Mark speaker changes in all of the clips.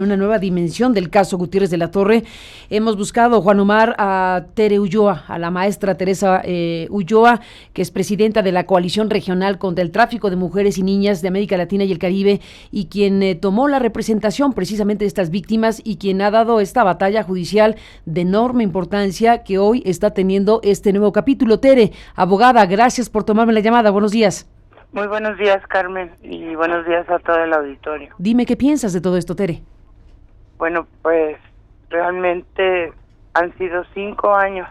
Speaker 1: Una nueva dimensión del caso Gutiérrez de la Torre. Hemos buscado, Juan Omar, a Tere Ulloa, a la maestra Teresa Ulloa, que es presidenta de la Coalición Regional contra el Tráfico de Mujeres y Niñas de América Latina y el Caribe, y quien tomó la representación precisamente de estas víctimas y quien ha dado esta batalla judicial de enorme importancia que hoy está teniendo este nuevo capítulo. Tere, abogada, gracias por tomarme la llamada. Buenos días.
Speaker 2: Muy buenos días, Carmen, y buenos días a todo el auditorio.
Speaker 1: Dime, ¿qué piensas de todo esto, Tere?
Speaker 2: Bueno, pues realmente han sido 5 años,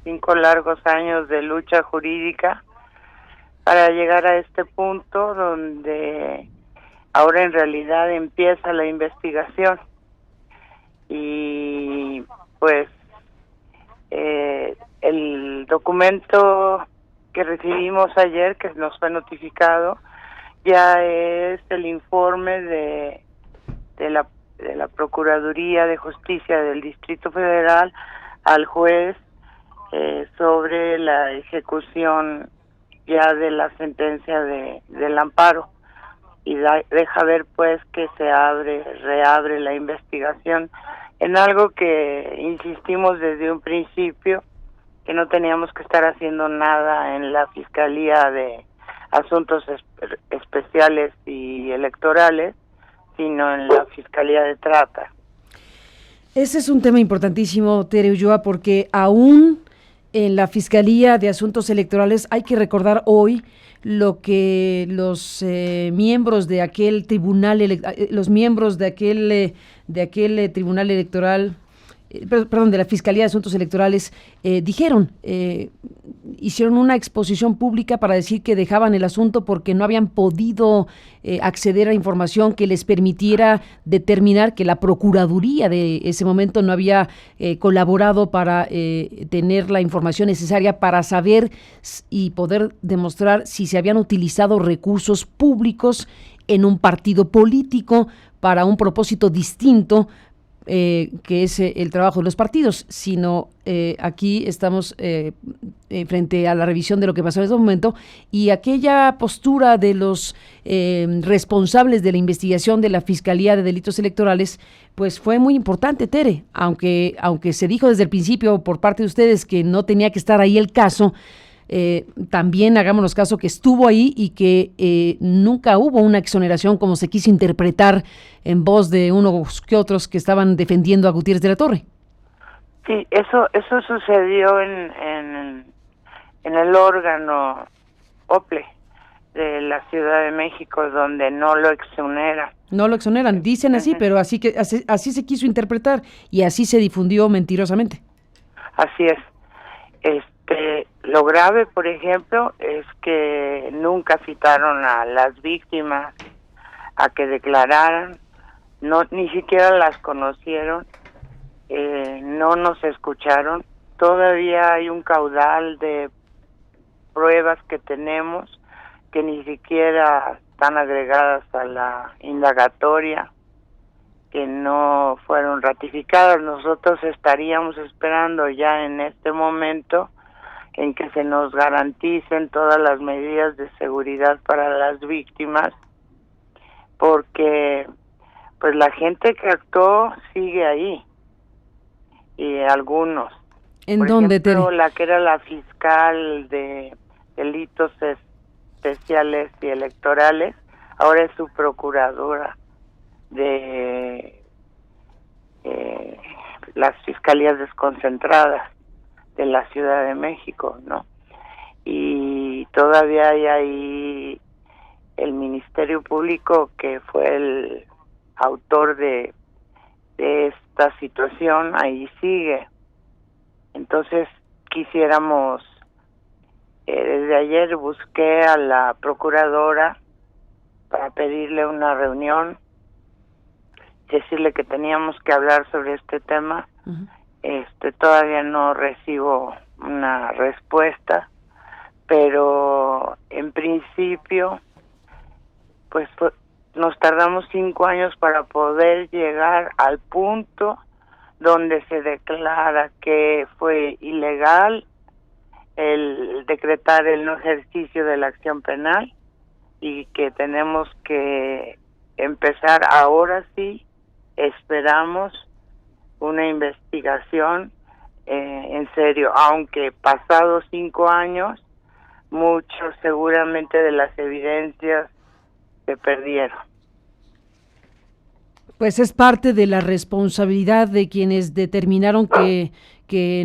Speaker 2: 5 largos años de lucha jurídica para llegar a este punto donde ahora en realidad empieza la investigación. Y pues el documento que recibimos ayer, que nos fue notificado, ya es el informe de la Procuraduría de Justicia del Distrito Federal al juez sobre la ejecución ya de la sentencia del amparo, y deja ver pues que se reabre la investigación en algo que insistimos desde un principio, que no teníamos que estar haciendo nada en la Fiscalía de Asuntos Especiales y Electorales, sino en la Fiscalía de Trata.
Speaker 1: Ese es un tema importantísimo, Tere Ulloa, porque aún en la Fiscalía de Asuntos Electorales hay que recordar hoy lo que los miembros de aquel tribunal, los miembros de aquel tribunal electoral, perdón, de la Fiscalía de Asuntos Electorales dijeron, hicieron una exposición pública para decir que dejaban el asunto porque no habían podido acceder a información que les permitiera determinar que la Procuraduría de ese momento no había colaborado para tener la información necesaria para saber y poder demostrar si se habían utilizado recursos públicos en un partido político para un propósito distinto, que es el trabajo de los partidos, sino aquí estamos frente a la revisión de lo que pasó en ese momento, y aquella postura de los responsables de la investigación de la Fiscalía de Delitos Electorales, pues fue muy importante, Tere, aunque se dijo desde el principio por parte de ustedes que no tenía que estar ahí el caso. También hagámonos caso que estuvo ahí y que nunca hubo una exoneración como se quiso interpretar en voz de unos que otros que estaban defendiendo a Gutiérrez de la Torre.
Speaker 2: Sí, eso sucedió en el órgano OPLE de la Ciudad de México, donde no lo exoneran.
Speaker 1: No lo exoneran, dicen así, pero así se quiso interpretar y así se difundió mentirosamente.
Speaker 2: Así es. Lo grave, por ejemplo, es que nunca citaron a las víctimas a que declararan, ni siquiera las conocieron, no nos escucharon. Todavía hay un caudal de pruebas que tenemos que ni siquiera están agregadas a la indagatoria, que no fueron ratificadas. Nosotros estaríamos esperando ya en este momento en que se nos garanticen todas las medidas de seguridad para las víctimas, porque pues la gente que actuó sigue ahí, y algunos.
Speaker 1: ¿En
Speaker 2: por
Speaker 1: dónde,
Speaker 2: ejemplo,
Speaker 1: Tere?
Speaker 2: la que era la fiscal de delitos especiales y electorales, ahora es su procuradora de las fiscalías desconcentradas de la Ciudad de México, ¿no? Y todavía hay ahí el Ministerio Público, que fue el autor de esta situación, ahí sigue. Entonces quisiéramos, desde ayer busqué a la procuradora para pedirle una reunión, decirle que teníamos que hablar sobre este tema. Uh-huh. Todavía no recibo una respuesta, pero en principio pues nos tardamos 5 años para poder llegar al punto donde se declara que fue ilegal el decretar el no ejercicio de la acción penal, y que tenemos que empezar ahora sí esperamos una investigación en serio, aunque pasados 5 años, muchos seguramente de las evidencias se perdieron.
Speaker 1: Pues es parte de la responsabilidad de quienes determinaron que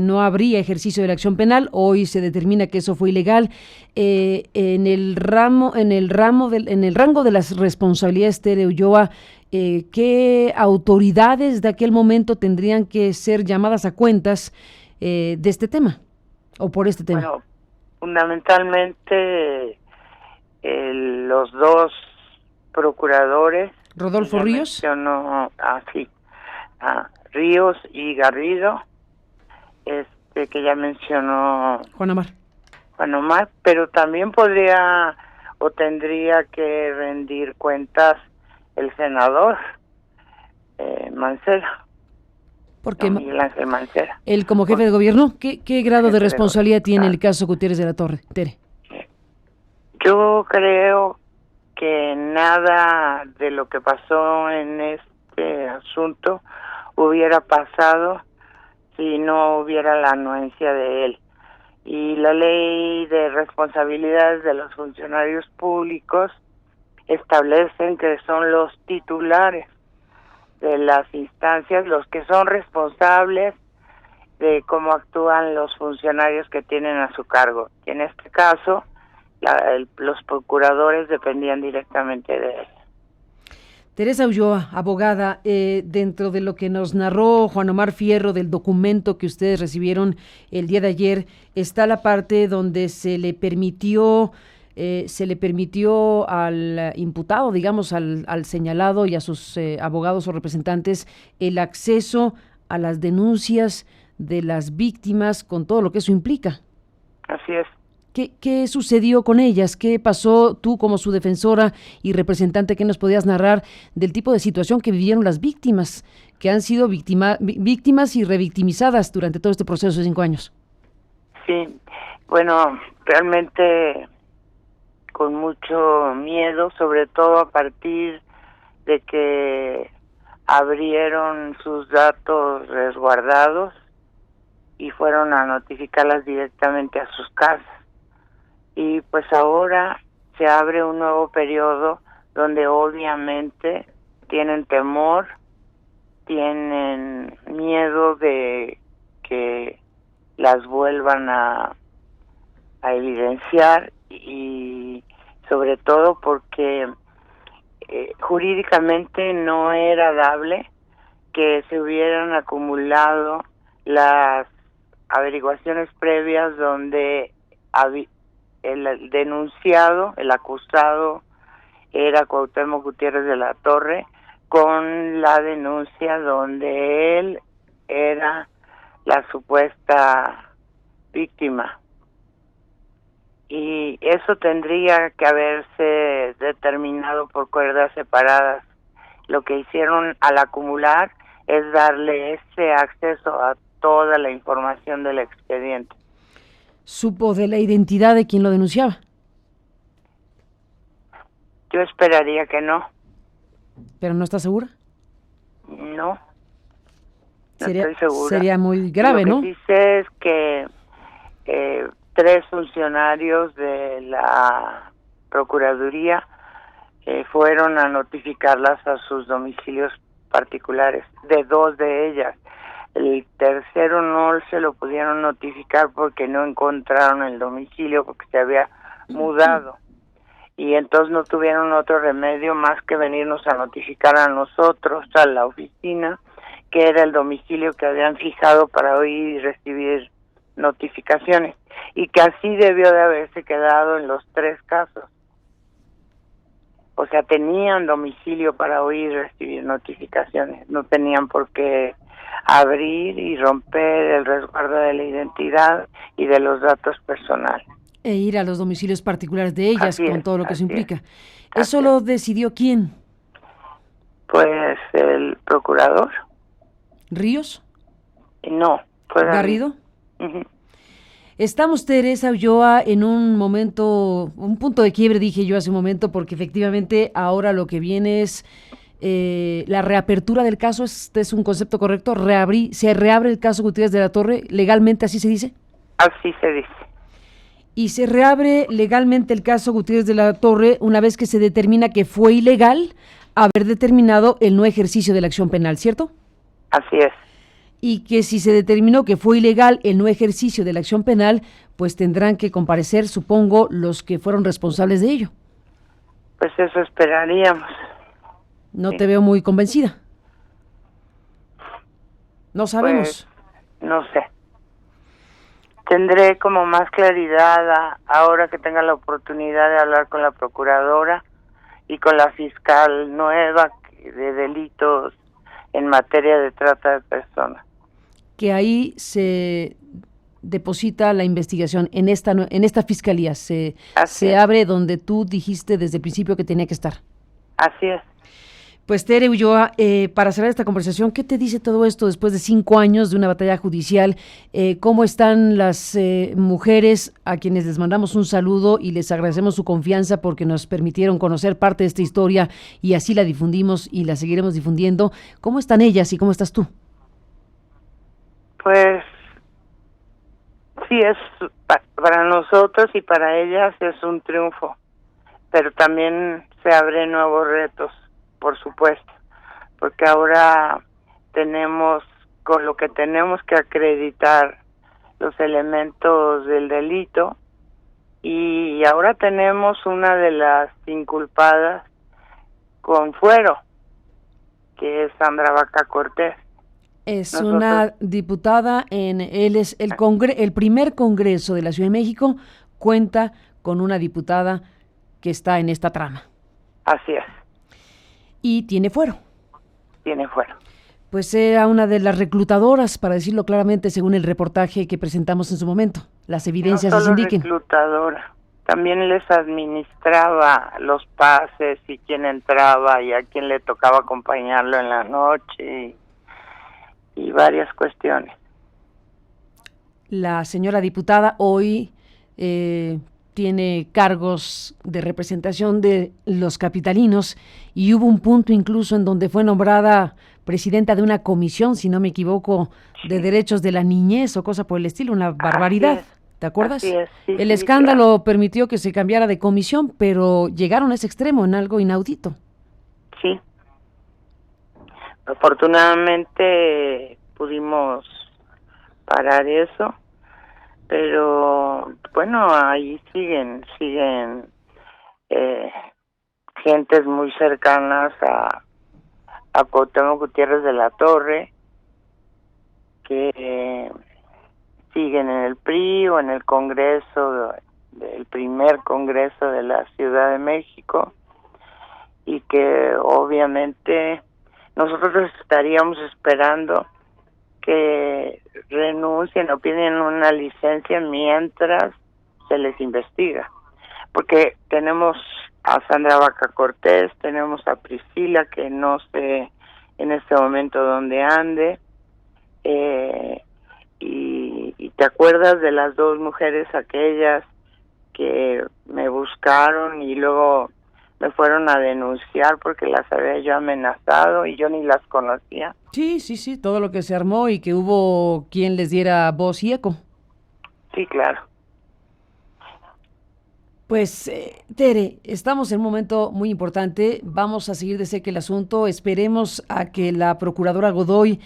Speaker 1: no habría ejercicio de la acción penal. Hoy se determina que eso fue ilegal. En el rango de las responsabilidades, Tere Ulloa, ¿qué autoridades de aquel momento tendrían que ser llamadas a cuentas de este tema o por este tema?
Speaker 2: Bueno, fundamentalmente los dos procuradores.
Speaker 1: Rodolfo Ríos.
Speaker 2: Mencionó así, Ríos y Garrido, que ya mencionó
Speaker 1: Juan
Speaker 2: Omar, pero también podría o tendría que rendir cuentas el senador Mancera.
Speaker 1: Porque
Speaker 2: Miguel Ángel Mancera.
Speaker 1: Él como jefe de gobierno, ¿qué grado de responsabilidad tiene el caso Gutiérrez de la Torre, Tere?
Speaker 2: Yo creo que nada de lo que pasó en este asunto hubiera pasado si no hubiera la anuencia de él. Y la ley de responsabilidades de los funcionarios públicos establecen que son los titulares de las instancias los que son responsables de cómo actúan los funcionarios que tienen a su cargo. Y en este caso, los procuradores dependían directamente de él.
Speaker 1: Teresa Ulloa, abogada, dentro de lo que nos narró Juan Omar Fierro del documento que ustedes recibieron el día de ayer, está la parte donde se le permitió al imputado, digamos, al señalado y a sus abogados o representantes el acceso a las denuncias de las víctimas con todo lo que eso implica.
Speaker 2: Así es.
Speaker 1: ¿Qué sucedió con ellas? ¿Qué pasó tú como su defensora y representante? ¿Qué nos podías narrar del tipo de situación que vivieron las víctimas, que han sido víctimas y revictimizadas durante todo este proceso de 5 años?
Speaker 2: Sí, bueno, realmente con mucho miedo, sobre todo a partir de que abrieron sus datos resguardados y fueron a notificarlas directamente a sus casas. Y pues ahora se abre un nuevo periodo donde obviamente tienen temor, tienen miedo de que las vuelvan a evidenciar y sobre todo porque jurídicamente no era dable que se hubieran acumulado las averiguaciones previas donde el denunciado, el acusado, era Cuauhtémoc Gutiérrez de la Torre, con la denuncia donde él era la supuesta víctima. Y eso tendría que haberse determinado por cuerdas separadas. Lo que hicieron al acumular es darle ese acceso a toda la información del expediente.
Speaker 1: ¿Supo de la identidad de quien lo denunciaba?
Speaker 2: Yo esperaría que no.
Speaker 1: ¿Pero no está segura?
Speaker 2: No estoy segura.
Speaker 1: Sería muy grave, ¿no?
Speaker 2: Lo que sí sé es que 3 funcionarios de la Procuraduría fueron a notificarlas a sus domicilios particulares, de 2 de ellas. El tercero no se lo pudieron notificar porque no encontraron el domicilio, porque se había mudado. Y entonces no tuvieron otro remedio más que venirnos a notificar a nosotros, a la oficina, que era el domicilio que habían fijado para oír y recibir notificaciones. Y que así debió de haberse quedado en los 3 casos. O sea, tenían domicilio para oír y recibir notificaciones. No tenían por qué abrir y romper el resguardo de la identidad y de los datos personales.
Speaker 1: E ir a los domicilios particulares de ellas, con todo lo que eso implica. ¿Eso
Speaker 2: es.
Speaker 1: lo decidió quién?
Speaker 2: Pues el procurador.
Speaker 1: ¿Ríos?
Speaker 2: No. Fue
Speaker 1: ¿Garrido?
Speaker 2: Uh-huh.
Speaker 1: Estamos, Teresa Ulloa, en un momento, un punto de quiebre, dije yo hace un momento, porque efectivamente ahora lo que viene es la reapertura del caso. ¿Este es un concepto correcto? ¿Se reabre el caso Gutiérrez de la Torre? ¿Legalmente así se dice?
Speaker 2: Así se dice.
Speaker 1: Y se reabre legalmente el caso Gutiérrez de la Torre una vez que se determina que fue ilegal haber determinado el no ejercicio de la acción penal, ¿cierto?
Speaker 2: Así es.
Speaker 1: Y que si se determinó que fue ilegal el no ejercicio de la acción penal, pues tendrán que comparecer, supongo, los que fueron responsables de ello.
Speaker 2: Pues eso esperaríamos.
Speaker 1: No
Speaker 2: sí.
Speaker 1: Te veo muy convencida. No sabemos.
Speaker 2: Pues, no sé. Tendré como más claridad ahora que tenga la oportunidad de hablar con la procuradora y con la fiscal nueva de delitos en materia de trata de personas.
Speaker 1: Que ahí se deposita la investigación en esta fiscalía, se abre donde tú dijiste desde el principio que tenía que estar.
Speaker 2: Así es.
Speaker 1: Pues Tere Ulloa, para cerrar esta conversación, ¿qué te dice todo esto después de 5 años de una batalla judicial? ¿Cómo están las mujeres a quienes les mandamos un saludo y les agradecemos su confianza porque nos permitieron conocer parte de esta historia y así la difundimos y la seguiremos difundiendo? ¿Cómo están ellas y cómo estás tú?
Speaker 2: Pues sí, es para nosotros y para ellas es un triunfo, pero también se abren nuevos retos, por supuesto, porque ahora tenemos, con lo que tenemos que acreditar los elementos del delito, y ahora tenemos una de las inculpadas con fuero, que es Sandra Vaca Cortés.
Speaker 1: Es una diputada el primer Congreso de la Ciudad de México cuenta con una diputada que está en esta trama.
Speaker 2: Así es.
Speaker 1: Y tiene fuero.
Speaker 2: Tiene fuero.
Speaker 1: Pues era una de las reclutadoras, para decirlo claramente, según el reportaje que presentamos en su momento. Las evidencias
Speaker 2: no solo
Speaker 1: indiquen.
Speaker 2: Reclutadora, también les administraba los pases y quién entraba y a quién le tocaba acompañarlo en la noche y varias cuestiones.
Speaker 1: La señora diputada hoy tiene cargos de representación de los capitalinos y hubo un punto incluso en donde fue nombrada presidenta de una comisión, si no me equivoco, de derechos de la niñez o cosa por el estilo, una barbaridad. ¿Te acuerdas?
Speaker 2: Así es, sí,
Speaker 1: el
Speaker 2: sí,
Speaker 1: escándalo
Speaker 2: claro.
Speaker 1: permitió que se cambiara de comisión, pero llegaron a ese extremo en algo inaudito.
Speaker 2: Sí. Afortunadamente pudimos parar eso, pero bueno, ahí siguen gentes muy cercanas a Cuauhtémoc Gutiérrez de la Torre que siguen en el PRI o en el Congreso, del primer Congreso de la Ciudad de México, y que obviamente nosotros estaríamos esperando que renuncien o piden una licencia mientras se les investiga, porque tenemos a Sandra Vaca Cortés, tenemos a Priscila, que no sé en este momento dónde ande, y te acuerdas de las 2 mujeres aquellas que me buscaron y luego me fueron a denunciar porque las había yo amenazado y yo ni las conocía.
Speaker 1: Sí, todo lo que se armó y que hubo quien les diera voz y eco.
Speaker 2: Sí, claro.
Speaker 1: Pues, Tere, estamos en un momento muy importante, vamos a seguir de cerca el asunto, esperemos a que la procuradora Godoy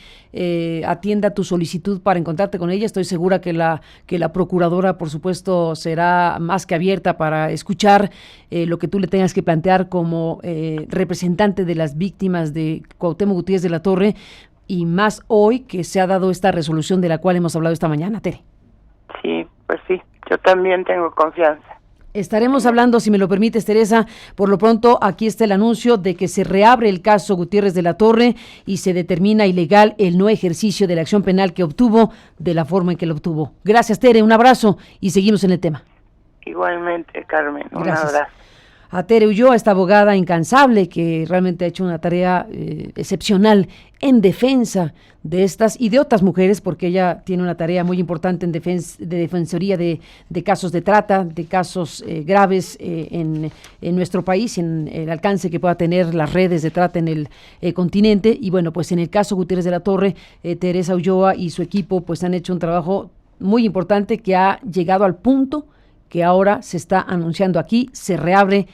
Speaker 1: atienda tu solicitud para encontrarte con ella. Estoy segura que la procuradora, por supuesto, será más que abierta para escuchar lo que tú le tengas que plantear como representante de las víctimas de Cuauhtémoc Gutiérrez de la Torre, y más hoy que se ha dado esta resolución de la cual hemos hablado esta mañana, Tere.
Speaker 2: Sí, pues sí, yo también tengo confianza.
Speaker 1: Estaremos hablando, si me lo permites, Teresa. Por lo pronto, aquí está el anuncio de que se reabre el caso Gutiérrez de la Torre y se determina ilegal el no ejercicio de la acción penal que obtuvo de la forma en que lo obtuvo. Gracias, Tere, un abrazo y seguimos en el tema.
Speaker 2: Igualmente, Carmen, un
Speaker 1: Gracias.
Speaker 2: abrazo.
Speaker 1: a Tere Ulloa, esta abogada incansable que realmente ha hecho una tarea excepcional en defensa de estas y de otras mujeres, porque ella tiene una tarea muy importante en defensoría de casos de trata, de casos graves en nuestro país, en el alcance que pueda tener las redes de trata en el continente. Y bueno, pues en el caso Gutiérrez de la Torre, Teresa Ulloa y su equipo pues han hecho un trabajo muy importante que ha llegado al punto que ahora se está anunciando aquí, se reabre